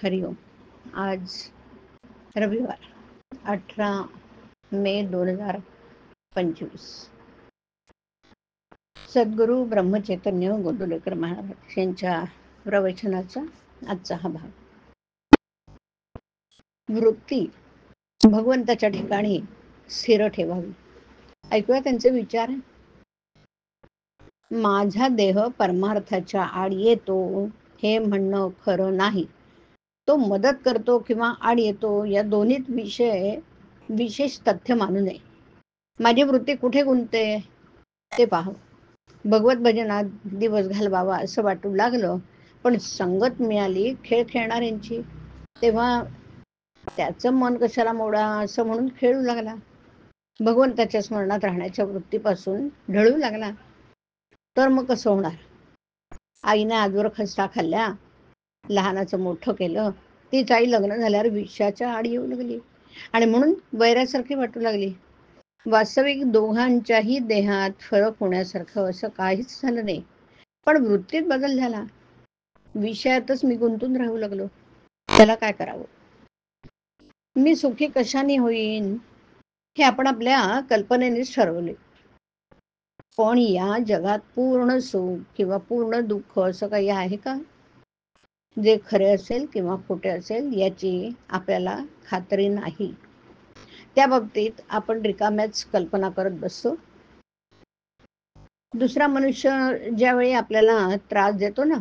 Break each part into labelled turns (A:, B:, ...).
A: हरिओम. आज रविवार 18 मे 2025. सद्गुरू ब्रह्मचैतन्य गोंदवलेकर महाराज यांच्या प्रवचनाचा आजचा हा भाग. वृत्ती भगवंताच्या ठिकाणी स्थिर ठेवावी. ऐकूया त्यांचे विचार. माझा देह परमार्थाच्या आड येतो हे म्हणणं खरं नाही. तो मदत करतो किंवा आड येतो या दोन्हीत विशेष तथ्य मानू नये. माझी वृत्ती कुठे गुंतते ते पाहावं. भगवत भजनात दिवस घालवावा असं वाटू लागलं, पण संगत मिळाली खेळ खेळणाऱ्यांची, तेव्हा त्याचं मन कशाला मोडा असं म्हणून खेळू लागला. भगवंताच्या स्मरणात राहण्याच्या वृत्तीपासून ढळू लागला, तर मग कसं होणार? आईने आजवर खस्ता खाल्ल्या, लहानाचं मोठं केलं. तीच आई लग्न झाल्यावर विषाच्या आड येऊ लागली आणि म्हणून वैरासारखी वाटू लागली. वास्तविक दोघांच्याही देहात फरक होण्यासारखं असं काहीच झालं नाही, पण वृत्तीत बदल झाला. विषयातच मी गुंतून राहू लागलो. त्याला काय करावं? मी सुखी कशाने होईन हे आपण आपल्या कल्पनेनेच ठरवले. पण या जगात पूर्ण सुख किंवा पूर्ण दुःख असं काही आहे का? जे खरे असेल किंवा खोटे असेल याची आपल्याला खात्री नाही. त्या बाबतीत आपण रिकाम्याच कल्पना करत बसतो. दुसरा मनुष्य ज्यावेळी आपल्याला त्रास देतो ना,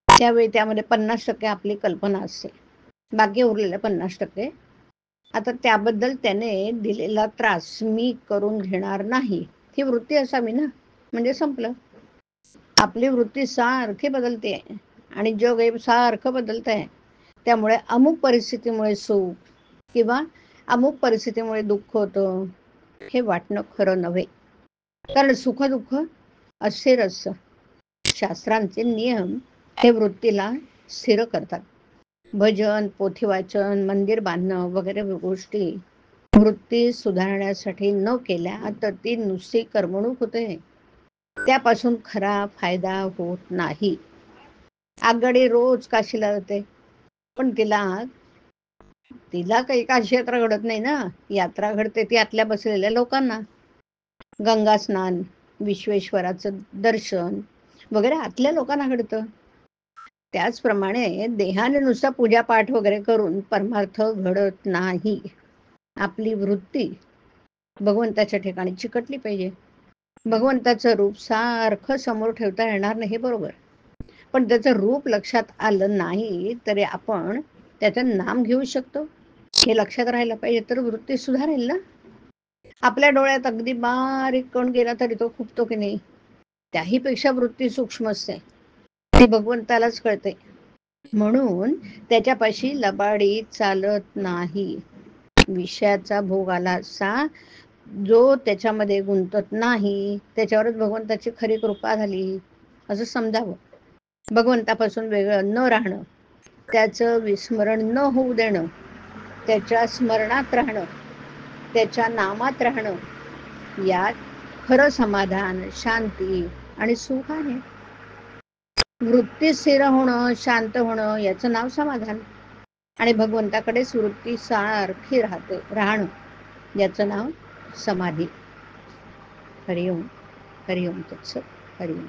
A: त्यावेळी त्यामध्ये 50% आपली कल्पना असते, बाकी उरलेल्या 50% आता त्याबद्दल त्याने दिलेला त्रास मी करून घेणार नाही, ही वृत्ती असावी ना. म्हणजे संपलं. आपली वृत्ती सारखी बदलते आणि जग हे सारखं बदलत आहे. त्यामुळे अमुक परिस्थितीमुळे सुख किंवा अमुक परिस्थितीमुळे दुःख होतं हे वाटणं खरं नव्हे. कारण सुख दुःख अस्थिर असतं. शास्त्रांचे नियम हे वृत्तीला स्थिर करतात. भजन, पोथी वाचन, मंदिर बांधणं वगैरे गोष्टी वृत्ती सुधारण्यासाठी न केल्या तर ती नुसती करमणूक होते. त्यापासून खरा फायदा होत नाही. आगगाडी रोज काशीला जाते, पण तिला काही काशी यात्रा घडत नाही ना. यात्रा घडते ती आतल्या बसलेल्या लोकांना. गंगा स्नान, विश्वेश्वराचं दर्शन वगैरे आतल्या लोकांना घडतं. त्याचप्रमाणे देहाने नुसता पूजापाठ वगैरे करून परमार्थ घडत नाही. आपली वृत्ती भगवंताच्या ठिकाणी चिकटली पाहिजे. भगवंताचं रूप सारखं समोर ठेवता येणार नाही, बरोबर, पण त्याचं रूप लक्षात आलं नाही तरी आपण त्याचं नाम घेऊ शकतो हे लक्षात राहायला पाहिजे, तर वृत्ती सुधारेल ना. आपल्या डोळ्यात अगदी बारीक कण गेला तरी तो खुपतो की नाही, त्याही पेक्षा वृत्ती सूक्ष्म असते. ती भगवंतालाच कळते. म्हणून त्याच्यापाशी लबाडी चालत नाही. विषयाचा भोग आला असा जो त्याच्यामध्ये गुंतत नाही त्याच्यावरच भगवंताची खरी कृपा झाली असं समजावं. भगवंतापासून वेगळं न राहणं, त्याचं विस्मरण न होऊ देणं, त्याच्या स्मरणात राहणं, त्याच्या नामात राहणं, यात खरं समाधान, शांती आणि सुख आहे. वृत्ती स्थिर होणं, शांत होणं याचं नाव समाधान, आणि भगवंताकडेच वृत्ती सारखी राहणं याचं नाव समाधी. हरिओम. हरिओम तत्सत. हरिओम.